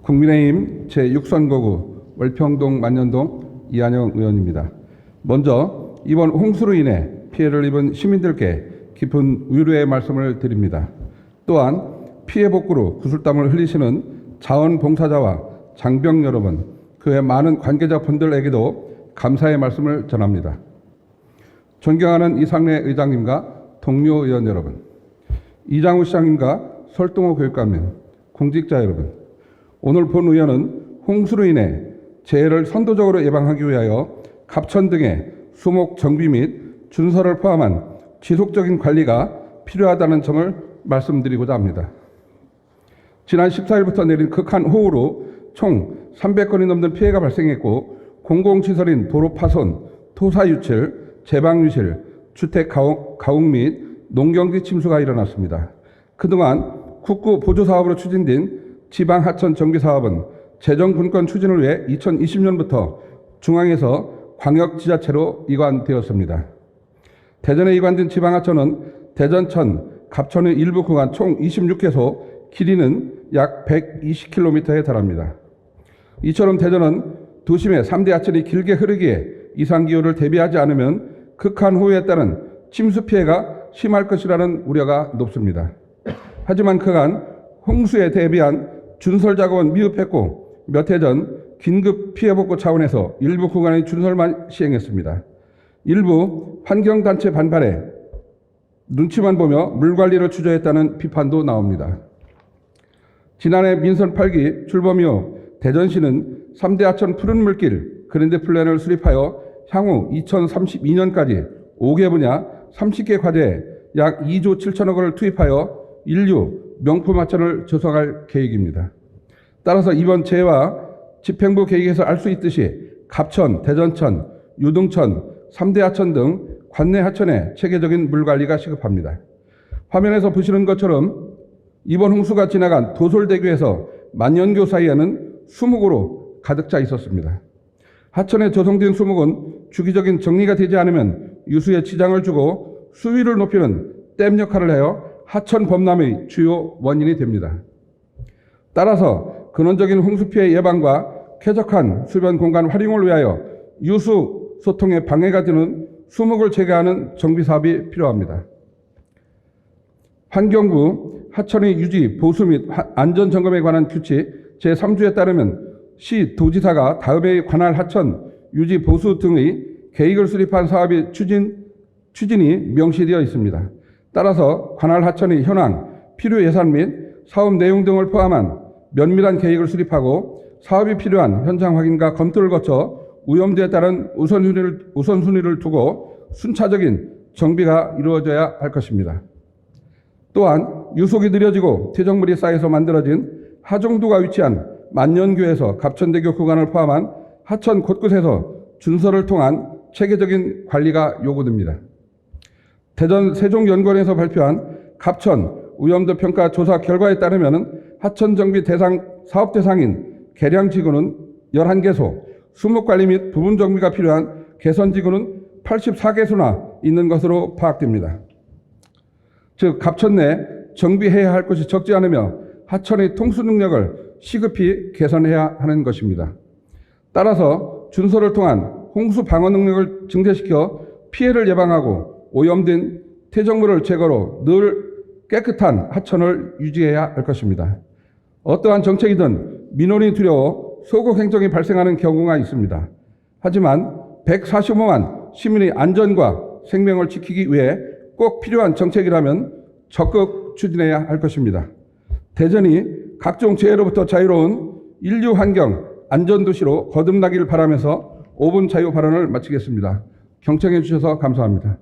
국민의힘 제6선거구 월평동 만년동 이한영 의원입니다. 먼저 이번 홍수로 인해 피해를 입은 시민들께 깊은 위로의 말씀을 드립니다. 또한 피해 복구로 구슬땀을 흘리시는 자원봉사자와 장병 여러분, 그 외 많은 관계자분들에게도 감사의 말씀을 전합니다. 존경하는 이상래 의장님과 동료 의원 여러분, 이장우 시장님과 설동호 교육감님, 공직자 여러분, 오늘 본 의원은 홍수로 인해 재해를 선도적으로 예방하기 위하여 갑천 등의 수목 정비 및 준설을 포함한 지속적인 관리가 필요하다는 점을 말씀드리고자 합니다. 지난 14일부터 내린 극한 호우로 총 300건이 넘는 피해가 발생했고, 공공시설인 도로 파손, 토사 유칠, 제방 유실, 주택 가옥 및 농경지 침수가 일어났습니다. 그동안 국고 보조 사업으로 추진된 지방 하천 정비 사업은 재정 분권 추진을 위해 2020년부터 중앙에서 광역 지자체로 이관되었습니다. 대전에 이관된 지방 하천은 대전천, 갑천의 일부 구간 총 26개소, 길이는 약 120km에 달합니다. 이처럼 대전은 도심의 3대 하천이 길게 흐르기에 이상기후를 대비하지 않으면 극한 호우에 따른 침수 피해가 심할 것이라는 우려가 높습니다. 하지만 그간 홍수에 대비한 준설 작업은 미흡했고, 몇 해 전 긴급 피해 복구 차원에서 일부 구간의 준설만 시행했습니다. 일부 환경단체 반발에 눈치만 보며 물 관리를 주저했다는 비판도 나옵니다. 지난해 민선 8기 출범 이후 대전시는 3대 하천 푸른 물길 그랜드 플랜을 수립하여 향후 2032년까지 5개 분야 30개 과제에 약 2조 7천억 원을 투입하여 인류 명품 하천을 조성할 계획입니다. 따라서 이번 재해와 집행부 계획에서 알 수 있듯이 갑천, 대전천, 유등천, 3대 하천 등 관내 하천의 체계적인 물관리가 시급합니다. 화면에서 보시는 것처럼 이번 홍수가 지나간 도솔대교에서 만년교 사이에는 수목으로 가득 차 있었습니다. 하천에 조성된 수목은 주기적인 정리가 되지 않으면 유수에 지장을 주고 수위를 높이는 댐 역할을 하여 하천 범람의 주요 원인이 됩니다. 따라서 근원적인 홍수 피해 예방과 쾌적한 수변 공간 활용을 위하여 유수 소통에 방해가 되는 수목을 제거하는 정비 사업이 필요합니다. 환경부 하천의 유지, 보수 및 안전 점검에 관한 규칙 제3조에 따르면 시 도지사가 다음에 관할 하천 유지, 보수 등의 계획을 수립한 사업의 추진이 명시되어 있습니다. 따라서 관할 하천의 현황, 필요 예산 및 사업 내용 등을 포함한 면밀한 계획을 수립하고 사업이 필요한 현장 확인과 검토를 거쳐 오염도에 따른 우선순위를 두고 순차적인 정비가 이루어져야 할 것입니다. 또한 유속이 느려지고 퇴적물이 쌓여서 만들어진 하정도가 위치한 만년교에서 갑천대교 구간을 포함한 하천 곳곳에서 준설을 통한 체계적인 관리가 요구됩니다. 대전 세종연구원에서 발표한 갑천 오염도 평가 조사 결과에 따르면 하천 정비 사업 대상인 계량지구는 11개소, 수목관리 및 부분 정비가 필요한 개선지구는 84개소나 있는 것으로 파악됩니다. 즉 갑천 내 정비해야 할 것이 적지 않으며 하천의 통수 능력을 시급히 개선해야 하는 것입니다. 따라서 준설을 통한 홍수 방어 능력을 증대시켜 피해를 예방하고 오염된 퇴적물을 제거로 늘 깨끗한 하천을 유지해야 할 것입니다. 어떠한 정책이든 민원이 두려워 소극 행정이 발생하는 경우가 있습니다. 하지만 145만 시민의 안전과 생명을 지키기 위해 꼭 필요한 정책이라면 적극 추진해야 할 것입니다. 대전이 각종 재해로부터 자유로운 인류 환경 안전도시로 거듭나기를 바라면서 5분 자유 발언을 마치겠습니다. 경청해 주셔서 감사합니다.